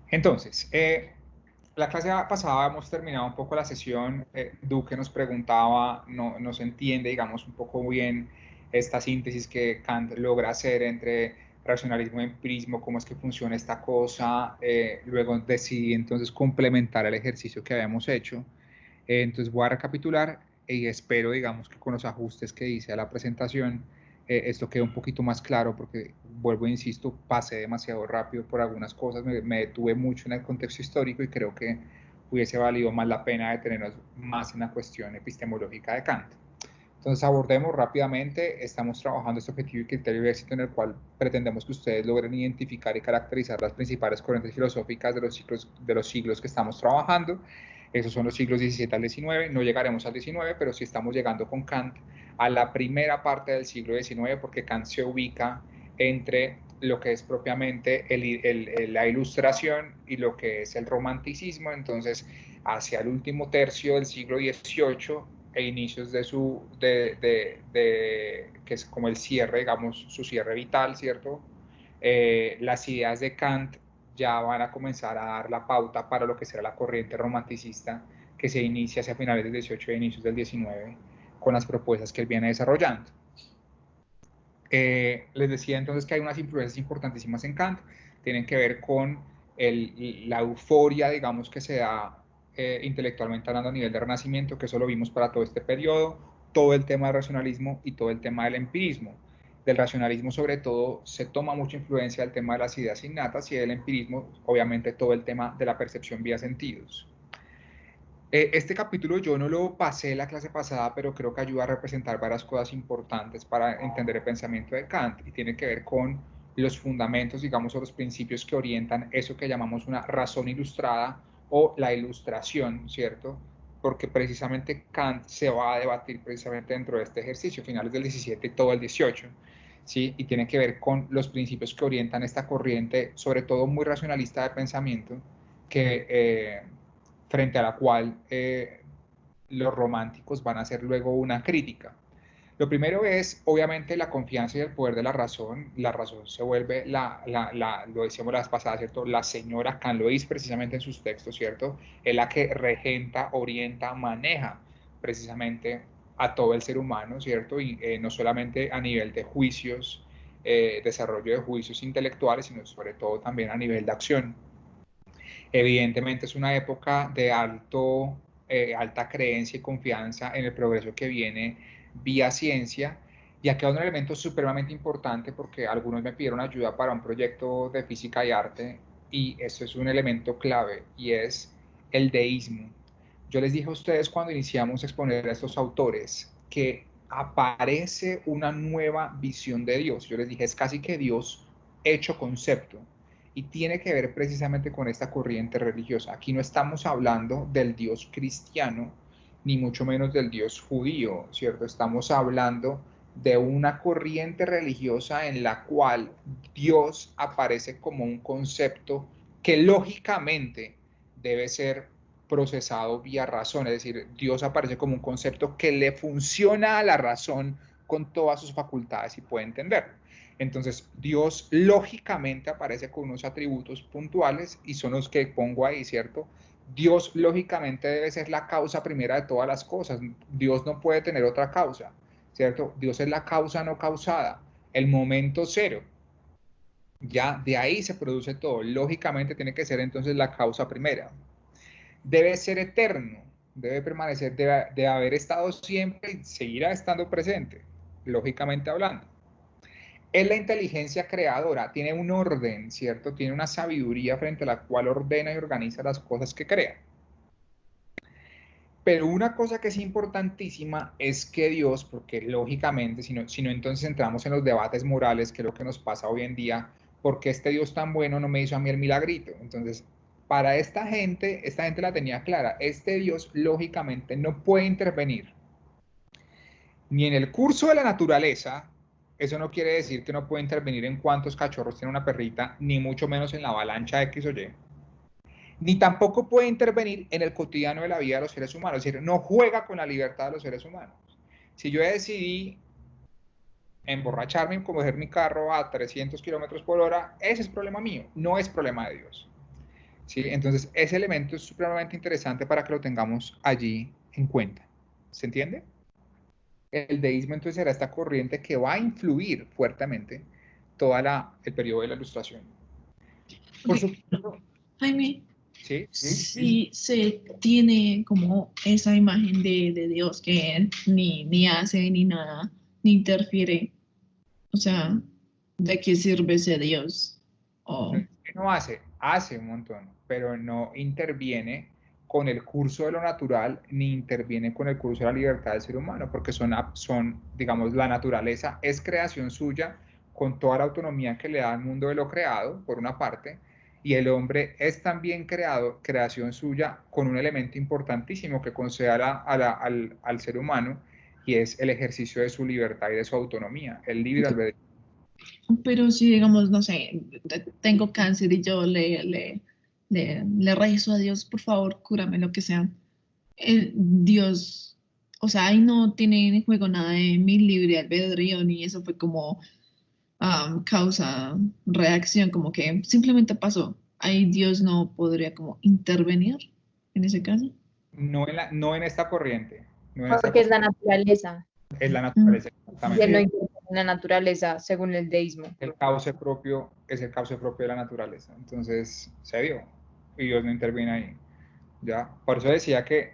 Entonces, la clase pasada hemos terminado un poco la sesión. Duque nos preguntaba, no se entiende, digamos, un poco bien esta síntesis que Kant logra hacer entre racionalismo y empirismo, cómo es que funciona esta cosa. Luego decidí entonces complementar el ejercicio que habíamos hecho. Entonces voy a recapitular y espero, digamos, que con los ajustes que hice a la presentación, esto quede un poquito más claro porque, vuelvo e insisto, pasé demasiado rápido por algunas cosas, me detuve mucho en el contexto histórico y creo que hubiese valido más la pena detenernos más en la cuestión epistemológica de Kant. Entonces abordemos rápidamente, estamos trabajando este objetivo y criterio de éxito en el cual pretendemos que ustedes logren identificar y caracterizar las principales corrientes filosóficas de los siglos que estamos trabajando. Esos son los siglos XVII al XIX, no llegaremos al XIX, pero sí estamos llegando con Kant a la primera parte del siglo XIX, porque Kant se ubica entre lo que es propiamente la ilustración y lo que es el romanticismo. Entonces, hacia el último tercio del siglo XVIII e inicios que es como el cierre, digamos, su cierre vital, ¿cierto? Las ideas de Kant ya van a comenzar a dar la pauta para lo que será la corriente romanticista que se inicia hacia finales del 18 e inicios del 19 con las propuestas que él viene desarrollando. Les decía entonces que hay unas influencias importantísimas en Kant, tienen que ver con la euforia, digamos, que se da intelectualmente hablando a nivel de Renacimiento, que eso lo vimos para todo este periodo, todo el tema del racionalismo y todo el tema del empirismo. Del racionalismo, sobre todo, se toma mucha influencia del tema de las ideas innatas y del empirismo, obviamente, todo el tema de la percepción vía sentidos. Este capítulo yo no lo pasé la clase pasada, pero creo que ayuda a representar varias cosas importantes para entender el pensamiento de Kant y tiene que ver con los fundamentos, digamos, o los principios que orientan eso que llamamos una razón ilustrada o la ilustración, ¿cierto? Porque precisamente Kant se va a debatir precisamente dentro de este ejercicio, finales del 17 y todo el 18, ¿sí? Y tiene que ver con los principios que orientan esta corriente, sobre todo muy racionalista de pensamiento, que frente a la cual los románticos van a hacer luego una crítica. Lo primero es, obviamente, la confianza y el poder de la razón. La razón se vuelve, lo decíamos la vez pasada, ¿cierto? La señora Kant lo dice precisamente en sus textos, ¿cierto? Es la que regenta, orienta, maneja precisamente a todo el ser humano, ¿cierto? Y no solamente a nivel de juicios, desarrollo de juicios intelectuales, sino sobre todo también a nivel de acción. Evidentemente es una época de alta creencia y confianza en el progreso que viene vía ciencia. Y aquí hay un elemento supremamente importante porque algunos me pidieron ayuda para un proyecto de física y arte y eso es un elemento clave y es el deísmo. Yo les dije a ustedes cuando iniciamos a exponer a estos autores que aparece una nueva visión de Dios. Yo les dije, es casi que Dios hecho concepto y tiene que ver precisamente con esta corriente religiosa. Aquí no estamos hablando del Dios cristiano, ni mucho menos del Dios judío, ¿cierto? Estamos hablando de una corriente religiosa en la cual Dios aparece como un concepto que lógicamente debe ser procesado vía razón, es decir, Dios aparece como un concepto que le funciona a la razón con todas sus facultades y puede entenderlo. Entonces, Dios lógicamente aparece con unos atributos puntuales y son los que pongo ahí, ¿cierto? Dios lógicamente debe ser la causa primera de todas las cosas. Dios no puede tener otra causa, ¿cierto? Dios es la causa no causada, el momento cero. Ya de ahí se produce todo. Lógicamente tiene que ser entonces la causa primera. Debe ser eterno, debe permanecer, debe haber estado siempre y seguirá estando presente, lógicamente hablando. Es la inteligencia creadora, tiene un orden, ¿cierto? Tiene una sabiduría frente a la cual ordena y organiza las cosas que crea. Pero una cosa que es importantísima es que Dios, porque lógicamente, si no entonces entramos en los debates morales, que es lo que nos pasa hoy en día, porque este Dios tan bueno no me hizo a mí el milagrito. Entonces, para esta gente la tenía clara, este Dios lógicamente no puede intervenir ni en el curso de la naturaleza. Eso no quiere decir que no puede intervenir en cuántos cachorros tiene una perrita, ni mucho menos en la avalancha X o Y, ni tampoco puede intervenir en el cotidiano de la vida de los seres humanos, es decir, no juega con la libertad de los seres humanos. Si yo decidí emborracharme y coger mi carro a 300 kilómetros por hora, ese es problema mío, no es problema de Dios. ¿sí? Entonces, ese elemento es supremamente interesante para que lo tengamos allí en cuenta. ¿Se entiende? El deísmo entonces será esta corriente que va a influir fuertemente todo el periodo de la Ilustración. Por Okay. supuesto, Jaime, ¿sí? si se tiene como esa imagen de Dios que ni hace ni nada, ni interfiere, o sea, ¿de qué sirve ese Dios? No, O no hace un montón, pero no interviene con el curso de lo natural ni interviene con el curso de la libertad del ser humano, porque son, digamos, la naturaleza es creación suya con toda la autonomía que le da al mundo de lo creado, por una parte, y el hombre es también creación suya con un elemento importantísimo que concede al ser humano, y es el ejercicio de su libertad y de su autonomía, el libre albedrío. pero si digamos, no sé, tengo cáncer y yo le rezo a Dios, por favor, cúrame lo que sea. Dios, o sea, ahí no tiene en juego nada de mi libre albedrío, ni eso fue como causa, reacción, como que simplemente pasó. Ahí Dios no podría como intervenir en ese caso. No en esta corriente, no en esta Porque es la corriente, naturaleza, es la Mm, naturaleza y él no exactamente. interviene en la naturaleza según el deísmo. El cauce propio es el cauce propio de la naturaleza. Entonces se dio y Dios no interviene ahí. ¿Ya? Por eso decía que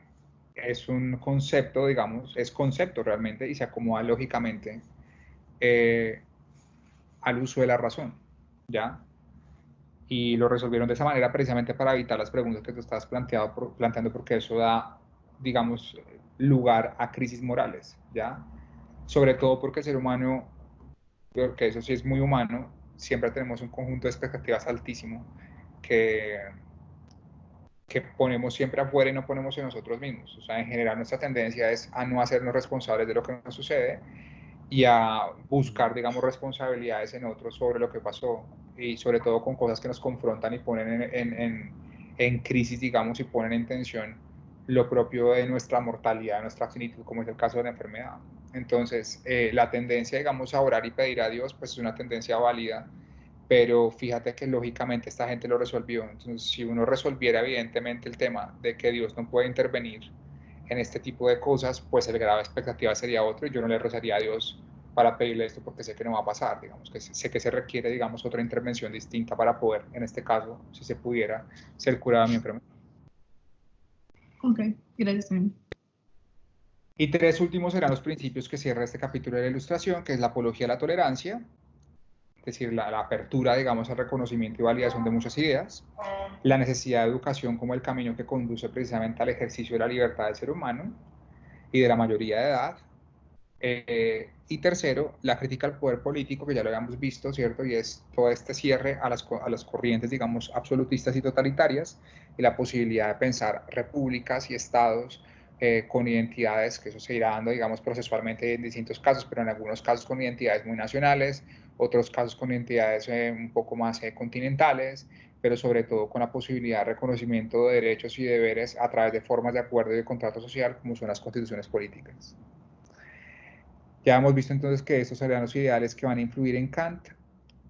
es un concepto, digamos, es concepto realmente y se acomoda lógicamente eh, al uso de la razón. ¿Ya? Y lo resolvieron de esa manera precisamente para evitar las preguntas que tú estabas planteando porque eso da, digamos, lugar a crisis morales. ¿Ya? Sobre todo porque el ser humano, que eso sí es muy humano, siempre tenemos un conjunto de expectativas altísimo que, que ponemos siempre afuera y no ponemos en nosotros mismos. O sea, en general nuestra tendencia es a no hacernos responsables de lo que nos sucede y a buscar, digamos, responsabilidades en otros sobre lo que pasó y sobre todo con cosas que nos confrontan y ponen en crisis, digamos, y ponen en tensión lo propio de nuestra mortalidad, de nuestra finitud, como es el caso de la enfermedad. Entonces, la tendencia, digamos, a orar y pedir a Dios, pues es una tendencia válida, pero fíjate que lógicamente esta gente lo resolvió. Entonces, si uno resolviera evidentemente el tema de que Dios no puede intervenir en este tipo de cosas, pues el grado de expectativa sería otro y yo no le rezaría a Dios para pedirle esto porque sé que no va a pasar, digamos, que sé que se requiere, digamos, otra intervención distinta para poder, en este caso, si se pudiera, ser curada mi enfermedad. ok, gracias. Jaime. Y tres últimos serán los principios que cierra este capítulo de la Ilustración, que es la apología a la tolerancia, es decir, la apertura, digamos, al reconocimiento y validación de muchas ideas, la necesidad de educación como el camino que conduce precisamente al ejercicio de la libertad del ser humano y de la mayoría de edad, y tercero, la crítica al poder político, que ya lo habíamos visto, ¿cierto? Y es todo este cierre a las corrientes, digamos, absolutistas y totalitarias, y la posibilidad de pensar repúblicas y estados con identidades, que eso se irá dando, digamos, procesualmente en distintos casos, pero en algunos casos con identidades muy nacionales, otros casos con identidades un poco más continentales, pero sobre todo con la posibilidad de reconocimiento de derechos y deberes a través de formas de acuerdo y de contrato social, como son las constituciones políticas. Ya hemos visto entonces que estos serían los ideales que van a influir en Kant.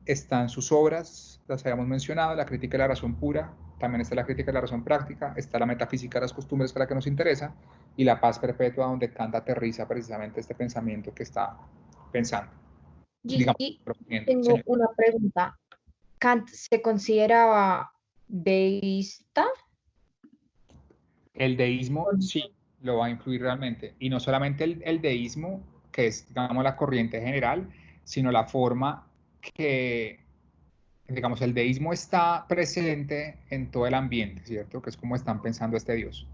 Están sus obras, las habíamos mencionado, la crítica de la razón pura, también está la crítica de la razón práctica, está la metafísica de las costumbres, que es la que nos interesa, y la paz perpetua, donde Kant aterriza precisamente este pensamiento que está pensando. Digamos, Gigi, tengo señor. una pregunta. ¿Kant se consideraba deísta? El deísmo sí lo va a influir realmente, y no solamente el deísmo, que es, digamos, la corriente general, sino la forma que digamos, el deísmo está presente en todo el ambiente, ¿cierto? Que es como están pensando este Dios.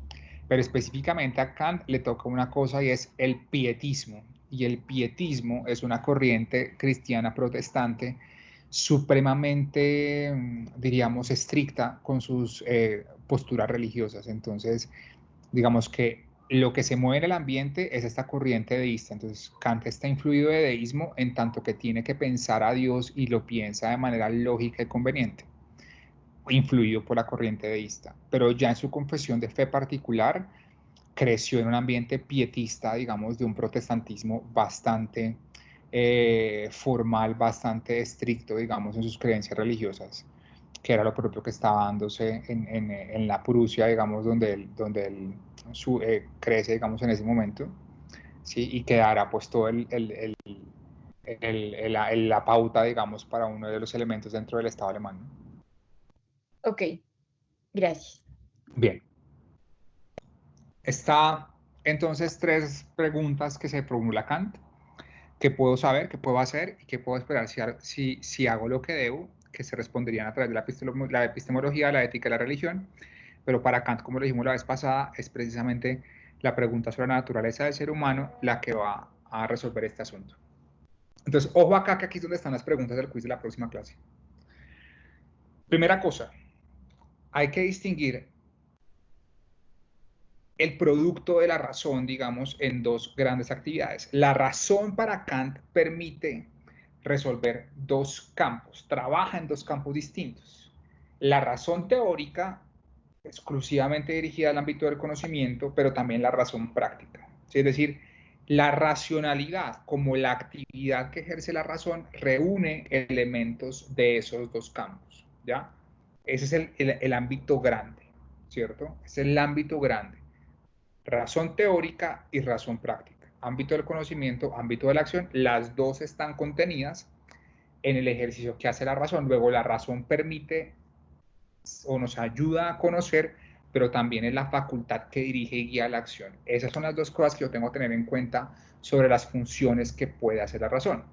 Pero específicamente a Kant le toca una cosa y es el pietismo. Y el pietismo es una corriente cristiana protestante supremamente, diríamos, estricta con sus posturas religiosas. Entonces, digamos que lo que se mueve en el ambiente es esta corriente deísta. Entonces, Kant está influido de deísmo en tanto que tiene que pensar a Dios y lo piensa de manera lógica y conveniente, influido por la corriente deísta. Pero ya en su confesión de fe particular, creció en un ambiente pietista, digamos, de un protestantismo bastante formal, bastante estricto, digamos, en sus creencias religiosas. que era lo propio que estaba dándose en la Prusia, digamos, donde él crece, digamos, en ese momento, ¿sí? Y quedará pues todo la pauta, digamos, para uno de los elementos dentro del Estado alemán, ¿no? Ok, gracias. Bien. Está entonces 3 preguntas que se formula Kant. ¿Qué puedo saber? ¿Qué puedo hacer? ¿Y qué puedo esperar si hago lo que debo? Que se responderían a través de la epistemología, la ética y la religión. Pero para Kant, como lo dijimos la vez pasada, es precisamente la pregunta sobre la naturaleza del ser humano la que va a resolver este asunto. Entonces, ojo acá, que aquí es donde están las preguntas del quiz de la próxima clase. Primera cosa, hay que distinguir el producto de la razón, digamos, en 2 grandes actividades. La razón para Kant permite resolver 2 campos, trabaja en 2 campos distintos. La razón teórica, exclusivamente dirigida al ámbito del conocimiento, pero también la razón práctica. Es decir, la racionalidad como la actividad que ejerce la razón reúne elementos de esos 2 campos, ¿ya? Ese es el ámbito grande, ¿cierto? Es el ámbito grande. Razón teórica y razón práctica. Ámbito del conocimiento, ámbito de la acción, las 2 están contenidas en el ejercicio que hace la razón. Luego la razón permite o nos ayuda a conocer, pero también es la facultad que dirige y guía la acción. Esas son las 2 cosas que yo tengo que tener en cuenta sobre las funciones que puede hacer la razón.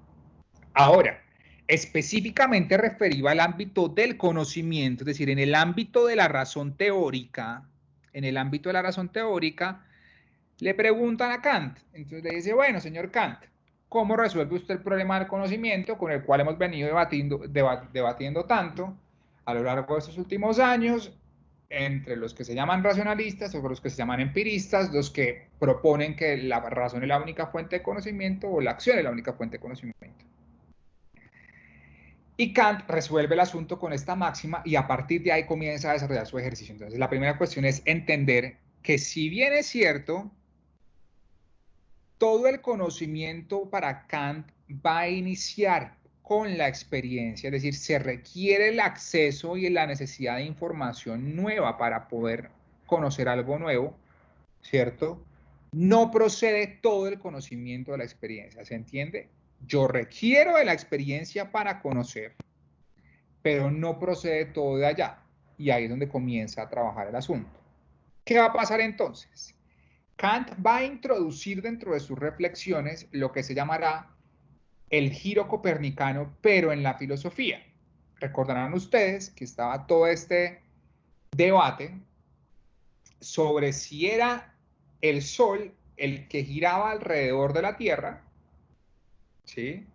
Ahora, específicamente referido al ámbito del conocimiento, es decir, en el ámbito de la razón teórica, le preguntan a Kant. Entonces le dice, bueno, señor Kant, ¿cómo resuelve usted el problema del conocimiento con el cual hemos venido debatiendo tanto a lo largo de estos últimos años, entre los que se llaman racionalistas o los que se llaman empiristas, los que proponen que la razón es la única fuente de conocimiento o la acción es la única fuente de conocimiento? Y Kant resuelve el asunto con esta máxima y a partir de ahí comienza a desarrollar su ejercicio. Entonces, la primera cuestión es entender que si bien es cierto, todo el conocimiento para Kant va a iniciar con la experiencia, es decir, se requiere el acceso y la necesidad de información nueva para poder conocer algo nuevo, ¿cierto? No procede todo el conocimiento de la experiencia, ¿se entiende? Yo requiero de la experiencia para conocer, pero no procede todo de allá. Y ahí es donde comienza a trabajar el asunto. ¿Qué va a pasar entonces? Kant va a introducir dentro de sus reflexiones lo que se llamará el giro copernicano, pero en la filosofía. Recordarán ustedes que estaba todo este debate sobre si era el Sol el que giraba alrededor de la Tierra, ¿sí?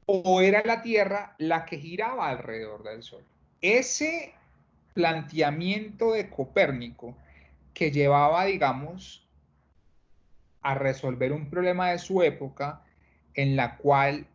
O era la Tierra la que giraba alrededor del Sol. Ese planteamiento de Copérnico que llevaba, digamos, a resolver un problema de su época en la cual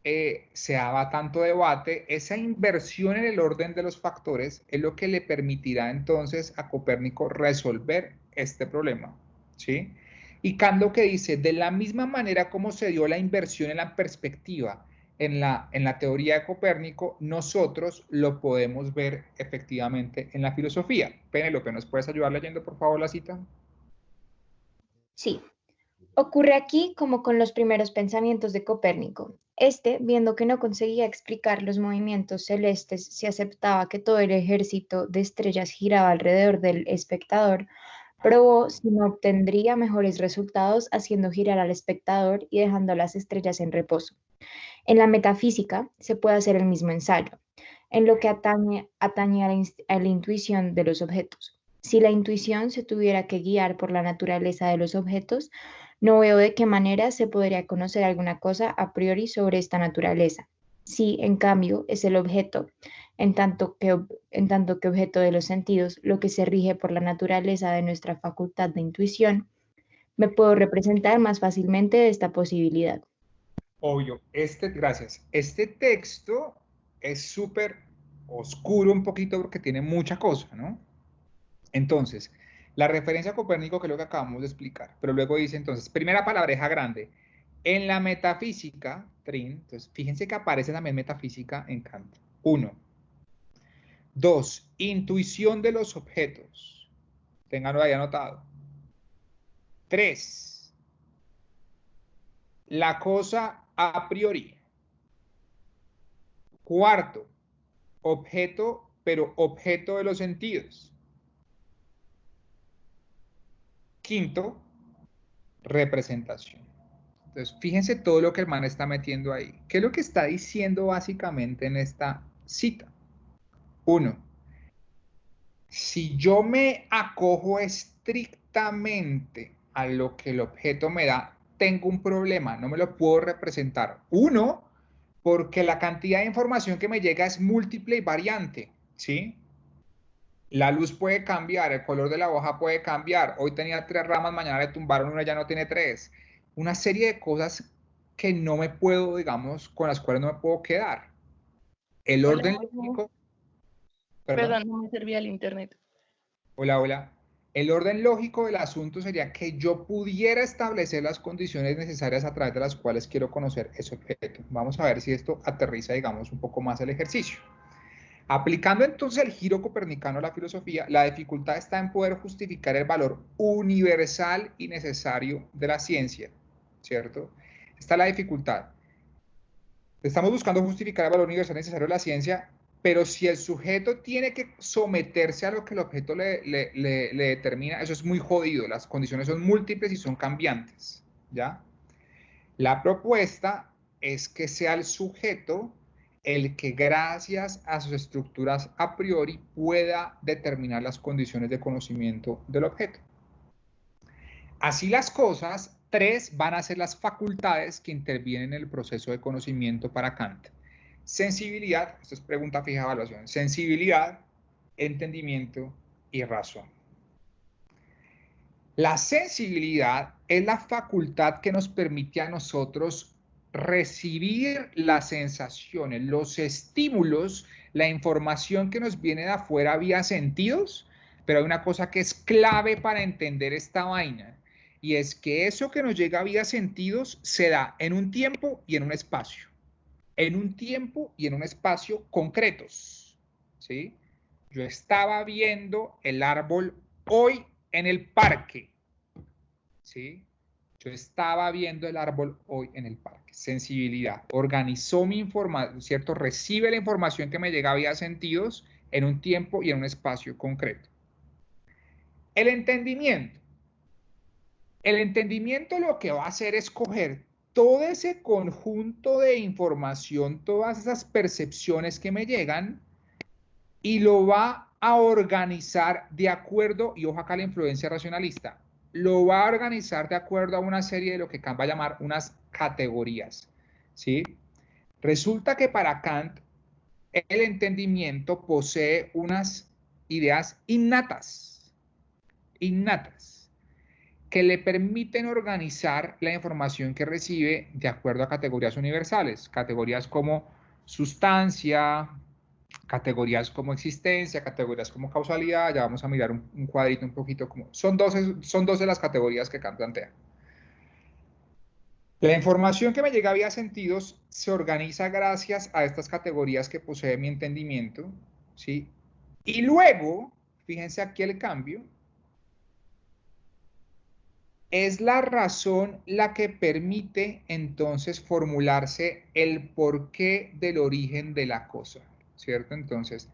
se daba tanto debate, esa inversión en el orden de los factores es lo que le permitirá entonces a Copérnico resolver este problema, ¿sí? Y Kant lo que dice, de la misma manera como se dio la inversión en la perspectiva en la teoría de Copérnico, nosotros lo podemos ver efectivamente en la filosofía. Penélope, ¿nos puedes ayudar leyendo por favor la cita? Sí, ocurre aquí como con los primeros pensamientos de Copérnico. Este, viendo que no conseguía explicar los movimientos celestes si aceptaba que todo el ejército de estrellas giraba alrededor del espectador, probó si no obtendría mejores resultados haciendo girar al espectador y dejando a las estrellas en reposo. En la metafísica se puede hacer el mismo ensayo, en lo que atañe a la intuición de los objetos. Si la intuición se tuviera que guiar por la naturaleza de los objetos, no veo de qué manera se podría conocer alguna cosa a priori sobre esta naturaleza. Si, en cambio, es el objeto, en tanto que objeto de los sentidos, lo que se rige por la naturaleza de nuestra facultad de intuición, me puedo representar más fácilmente esta posibilidad. Obvio, gracias. Este texto es súper oscuro un poquito porque tiene mucha cosa, ¿no? Entonces, la referencia a Copérnico, que es lo que acabamos de explicar, pero luego dice entonces, primera palabreja grande, en la metafísica, Trin, entonces fíjense que aparece también metafísica en Kant. 1. 2. Intuición de los objetos. Ténganlo ahí anotado. 3. La cosa a priori. 4. Objeto, pero objeto de los sentidos. 5. Representación. Entonces, fíjense todo lo que el man está metiendo ahí. ¿Qué es lo que está diciendo básicamente en esta cita? 1. Si yo me acojo estrictamente a lo que el objeto me da, tengo un problema, no me lo puedo representar. 1, porque la cantidad de información que me llega es múltiple y variante, ¿sí? La luz puede cambiar, el color de la hoja puede cambiar. Hoy tenía 3 ramas, mañana le tumbaron una, ya no tiene 3. Una serie de cosas que no me puedo, digamos, con las cuales no me puedo quedar. El orden lógico... Perdón, no me servía el internet. Hola. El orden lógico del asunto sería que yo pudiera establecer las condiciones necesarias a través de las cuales quiero conocer ese objeto. Vamos a ver si esto aterriza, digamos, un poco más el ejercicio. Aplicando entonces el giro copernicano a la filosofía, la dificultad está en poder justificar el valor universal y necesario de la ciencia, ¿cierto? Esta es la dificultad. Estamos buscando justificar el valor universal y necesario de la ciencia, pero si el sujeto tiene que someterse a lo que el objeto le determina, eso es muy jodido. Las condiciones son múltiples y son cambiantes, ¿ya? La propuesta es que sea el sujeto el que gracias a sus estructuras a priori pueda determinar las condiciones de conocimiento del objeto. Así las cosas, 3 van a ser las facultades que intervienen en el proceso de conocimiento para Kant. Sensibilidad, esto es pregunta fija de evaluación, sensibilidad, entendimiento y razón. La sensibilidad es la facultad que nos permite a nosotros recibir las sensaciones, los estímulos, la información que nos viene de afuera vía sentidos, pero hay una cosa que es clave para entender esta vaina, y es que eso que nos llega vía sentidos se da en un tiempo y en un espacio. En un tiempo y en un espacio concretos, ¿sí? Yo estaba viendo el árbol hoy en el parque, ¿sí? Yo estaba viendo el árbol hoy en el parque. Sensibilidad. Organizó mi información, ¿cierto? Recibe la información que me llega vía sentidos en un tiempo y en un espacio concreto. El entendimiento. El entendimiento lo que va a hacer es coger todo ese conjunto de información, todas esas percepciones que me llegan, y lo va a organizar de acuerdo, y ojo acá la influencia racionalista, lo va a organizar de acuerdo a una serie de lo que Kant va a llamar unas categorías, ¿sí? Resulta que para Kant el entendimiento posee unas ideas innatas, que le permiten organizar la información que recibe de acuerdo a categorías universales, categorías como sustancia, categorías como existencia, categorías como causalidad. Ya vamos a mirar un cuadrito un poquito como... Son 12 las categorías que Kant plantea. La información que me llega vía sentidos se organiza gracias a estas categorías que posee mi entendimiento, ¿sí? Y luego, fíjense aquí el cambio, es la razón la que permite entonces formularse el porqué del origen de la cosa, ¿cierto? Entonces,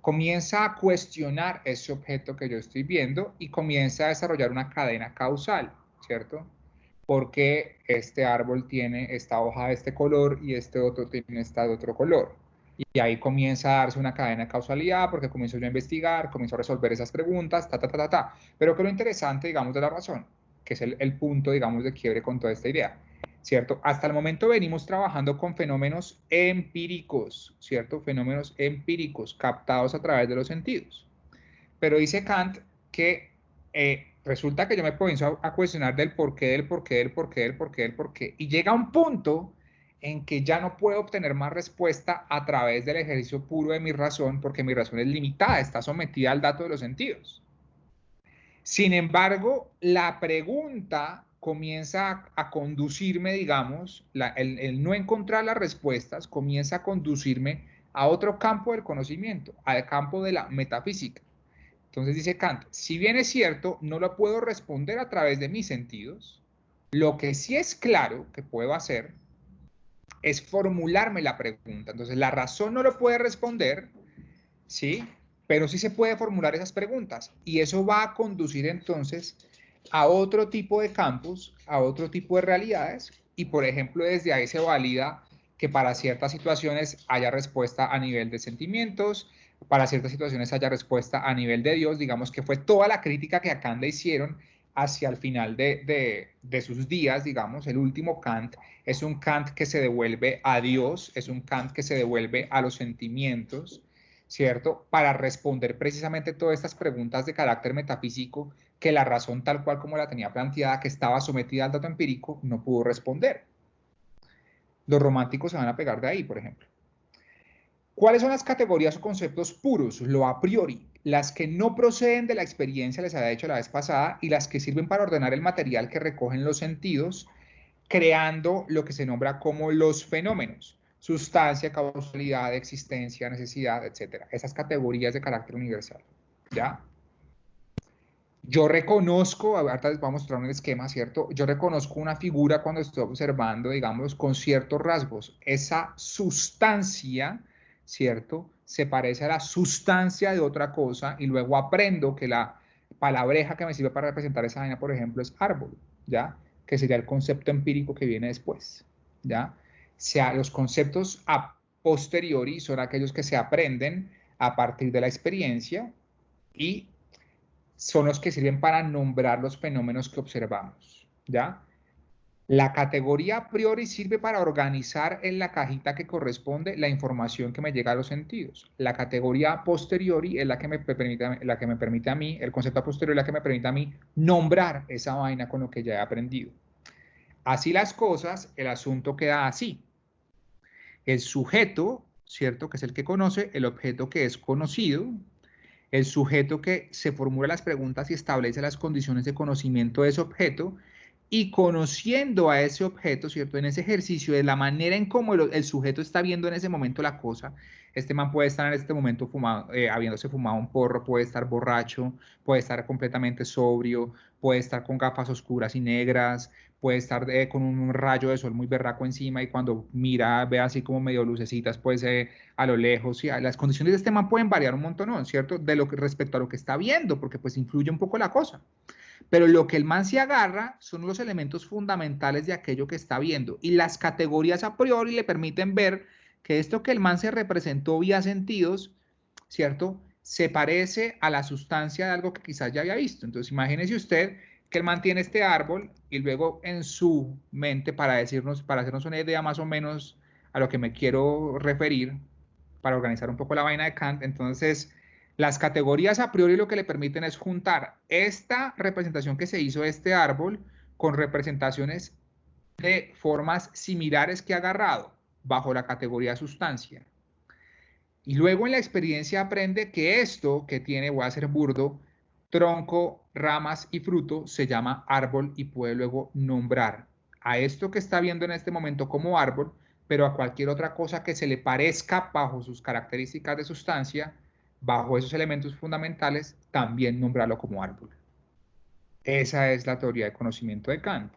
comienza a cuestionar ese objeto que yo estoy viendo y comienza a desarrollar una cadena causal, ¿cierto? ¿Por qué este árbol tiene esta hoja de este color y este otro tiene esta de otro color? Y ahí comienza a darse una cadena de causalidad porque comienzo yo a investigar, comienzo a resolver esas preguntas, Pero que lo interesante, digamos, de la razón, que es el punto, digamos, de quiebre con toda esta idea, ¿cierto? Hasta el momento venimos trabajando con fenómenos empíricos, ¿cierto? Fenómenos empíricos captados a través de los sentidos. Pero dice Kant que resulta que yo me comienzo a cuestionar del porqué, y llega un punto en que ya no puedo obtener más respuesta a través del ejercicio puro de mi razón, porque mi razón es limitada, está sometida al dato de los sentidos. Sin embargo, la pregunta comienza a conducirme, digamos, el no encontrar las respuestas comienza a conducirme a otro campo del conocimiento, al campo de la metafísica. Entonces dice Kant, si bien es cierto, no lo puedo responder a través de mis sentidos, lo que sí es claro que puedo hacer es formularme la pregunta. Entonces la razón no lo puede responder, ¿sí? Pero sí se puede formular esas preguntas y eso va a conducir entonces a otro tipo de campos, a otro tipo de realidades y por ejemplo desde ahí se valida que para ciertas situaciones haya respuesta a nivel de sentimientos, para ciertas situaciones haya respuesta a nivel de Dios, digamos que fue toda la crítica que a Kant le hicieron hacia el final de sus días, digamos, el último Kant es un Kant que se devuelve a Dios, es un Kant que se devuelve a los sentimientos, ¿cierto? Para responder precisamente todas estas preguntas de carácter metafísico que la razón tal cual como la tenía planteada, que estaba sometida al dato empírico, no pudo responder. Los románticos se van a pegar de ahí, por ejemplo. ¿Cuáles son las categorías o conceptos puros, lo a priori? Las que no proceden de la experiencia, les había dicho la vez pasada, y las que sirven para ordenar el material que recogen los sentidos, creando lo que se nombra como los fenómenos. Sustancia, causalidad, existencia, necesidad, etc. Esas categorías de carácter universal. ¿Ya? Yo reconozco, ahorita les voy a mostrar un esquema, ¿cierto? Yo reconozco una figura cuando estoy observando, digamos, con ciertos rasgos. Esa sustancia, ¿cierto? Se parece a la sustancia de otra cosa y luego aprendo que la palabreja que me sirve para representar esa vaina, por ejemplo, es árbol, ¿ya? Que sería el concepto empírico que viene después, ¿ya? O sea, los conceptos a posteriori son aquellos que se aprenden a partir de la experiencia y son los que sirven para nombrar los fenómenos que observamos, ¿ya? La categoría a priori sirve para organizar en la cajita que corresponde la información que me llega a los sentidos. La categoría a posteriori es la que me permite a mí, el concepto a posteriori es la que me permite a mí nombrar esa vaina con lo que ya he aprendido. Así las cosas, el asunto queda así. El sujeto, ¿cierto? Que es el que conoce, el objeto que es conocido, el sujeto que se formula las preguntas y establece las condiciones de conocimiento de ese objeto y conociendo a ese objeto, ¿cierto? En ese ejercicio, de la manera en cómo el sujeto está viendo en ese momento la cosa, este man puede estar en este momento habiéndose fumado un porro, puede estar borracho, puede estar completamente sobrio, puede estar con gafas oscuras y negras, puede estar con un rayo de sol muy berraco encima y cuando mira ve así como medio lucecitas, pues a lo lejos, y las condiciones de este man pueden variar un montón, ¿no? ¿Cierto? De lo que respecto a lo que está viendo, porque pues influye un poco la cosa. Pero lo que el man se agarra son los elementos fundamentales de aquello que está viendo y las categorías a priori le permiten ver que esto que el man se representó vía sentidos, ¿cierto? Se parece a la sustancia de algo que quizás ya había visto. Entonces imagínese usted que el man tiene este árbol y luego en su mente, para hacernos una idea más o menos a lo que me quiero referir, para organizar un poco la vaina de Kant, entonces las categorías a priori lo que le permiten es juntar esta representación que se hizo de este árbol con representaciones de formas similares que ha agarrado bajo la categoría sustancia. Y luego en la experiencia aprende que esto que tiene, voy a ser burdo, tronco, ramas y fruto, se llama árbol y puede luego nombrar a esto que está viendo en este momento como árbol, pero a cualquier otra cosa que se le parezca bajo sus características de sustancia, bajo esos elementos fundamentales, también nombrarlo como árbol. Esa es la teoría de conocimiento de Kant.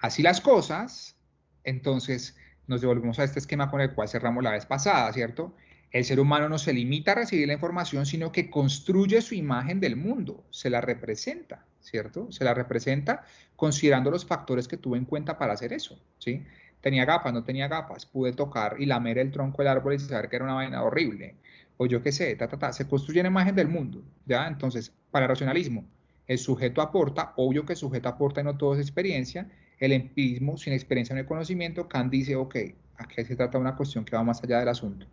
Así las cosas, entonces nos devolvemos a este esquema con el cual cerramos la vez pasada, ¿cierto? El ser humano no se limita a recibir la información, sino que construye su imagen del mundo, se la representa, ¿cierto? Se la representa considerando los factores que tuvo en cuenta para hacer eso, ¿sí? Tenía gafas, no tenía gafas, pude tocar y lamer el tronco del árbol y saber que era una vaina horrible, o yo qué sé, se construye una imagen del mundo, ¿ya? Entonces, para el racionalismo, el sujeto aporta, obvio que el sujeto aporta y no todo es experiencia, el empirismo sin experiencia en el conocimiento, Kant dice, ok, aquí se trata de una cuestión que va más allá del asunto.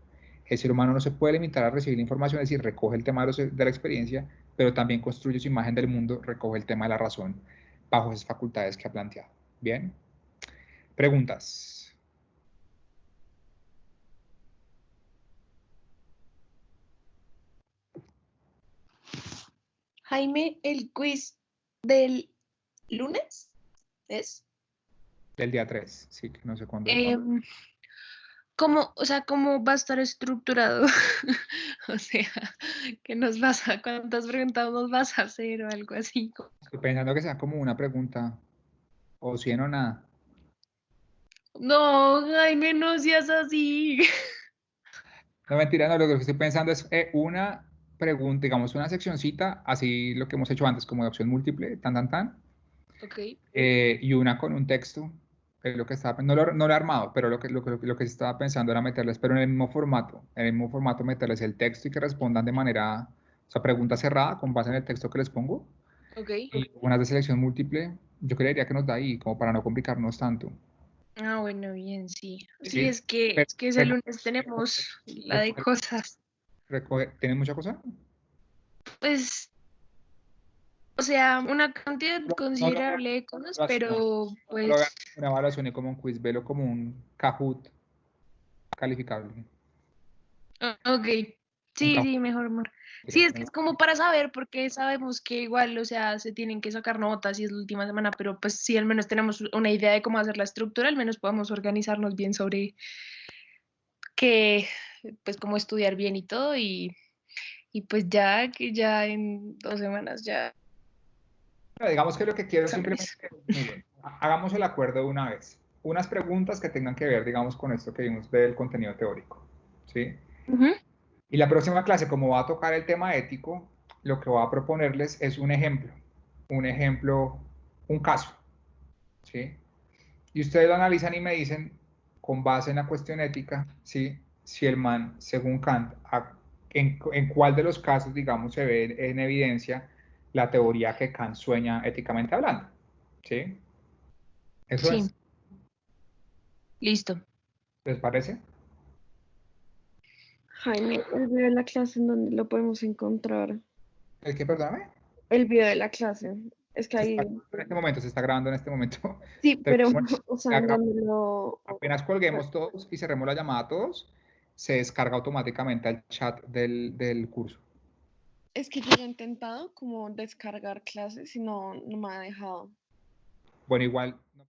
El ser humano no se puede limitar a recibir la información, es decir, recoge el tema de la experiencia, pero también construye su imagen del mundo, recoge el tema de la razón bajo esas facultades que ha planteado. Bien. Preguntas. Jaime, el quiz del lunes es. Del día 3, sí, que no sé cuándo es. ¿Cómo, o sea, cómo va a estar estructurado? O sea, cuántas preguntas nos vas a hacer o algo así? Estoy pensando que sea como una pregunta, o 100 o nada. No, Jaime, no seas así. No, mentira, no, lo que estoy pensando es una pregunta, digamos, una seccioncita, así lo que hemos hecho antes, como de opción múltiple, Ok. y una con un texto, es lo que estaba, no lo he armado, pero lo que estaba pensando era meterles, pero en el mismo formato meterles el texto y que respondan de manera, o sea, pregunta cerrada con base en el texto que les pongo, Ok. y unas de selección múltiple, yo creería que nos da ahí, como para no complicarnos tanto. Ah, bueno, bien, sí. Sí, ¿Sí? es que ese lunes tenemos la de Recoger, cosas. ¿tienen mucha cosa? Pues, o sea, una cantidad No, no, considerable de cosas, evaluación, pero no lo pues, vean como una evaluación y como un quiz, velo como un Kahoot calificable. ok. Un Sí, Kahoot, sí, mejor, mejor. Sí, mentira, es que es como para saber, porque sabemos que igual, o sea, se tienen que sacar notas y es la última semana, pero pues sí, al menos tenemos una idea de cómo hacer la estructura, al menos podemos organizarnos bien sobre qué, pues cómo estudiar bien y todo, y pues ya que ya en 2 semanas ya digamos que lo que quiero simplemente exámenes. es, miren, hagamos el acuerdo de una vez. Unas preguntas que tengan que ver, digamos, con esto que vimos del contenido teórico, ¿sí? Ujú. Y la próxima clase, como va a tocar el tema ético, lo que voy a proponerles es un ejemplo, un caso, ¿sí? Y ustedes lo analizan y me dicen, con base en la cuestión ética, ¿sí? Si el man, según Kant, en cuál de los casos, digamos, se ve en evidencia la teoría que Kant sueña éticamente hablando, ¿sí? Eso Sí, es, listo. ¿les parece? Jaime, el video de la clase en donde lo podemos encontrar. ¿Es que, perdóname? El video de la clase. Es que ahí. Se está grabando en este momento. Sí, pero, Terminemos o sea, la en gra- donde lo. Apenas colguemos todos y cerremos la llamada a todos, se descarga automáticamente al chat del curso. Es que yo ya he intentado como descargar clases y no me ha dejado. Bueno, igual